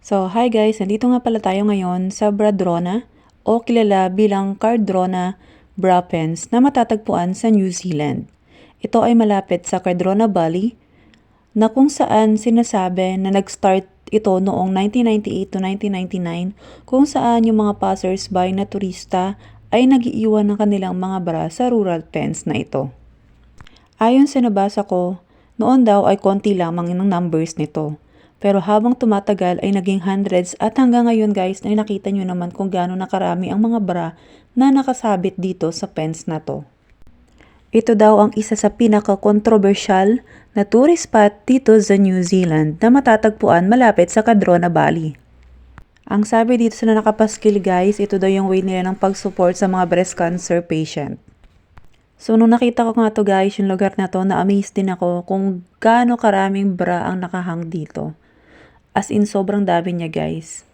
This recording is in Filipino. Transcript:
So, hi guys! Nandito nga pala tayo ngayon sa Bradrona o kilala bilang Cardrona Bra Pens na matatagpuan sa New Zealand. Ito ay malapit sa Cardrona Valley na kung saan sinasabi na nag-start ito noong 1998 to 1999 kung saan yung mga passers-by na turista ay nag-iiwan ng kanilang mga bra sa rural pens na ito. Ayon sa nabasa ko, noon daw ay konti lamang ng numbers nito. Pero habang tumatagal ay naging hundreds at hanggang ngayon guys ay nakita nyo naman kung gaano nakarami ang mga bra na nakasabit dito sa pens na to. Ito daw ang isa sa pinaka-controversial na tourist spot dito sa New Zealand na matatagpuan malapit sa Cardrona Valley. Ang sabi dito sa nakapaskil guys, ito daw yung way nila ng pag-support sa mga breast cancer patient. So nung nakita ko nga to guys, yung lugar na to, na-amaze din ako kung gaano karaming bra ang nakahang dito. As in, sobrang dami niya guys.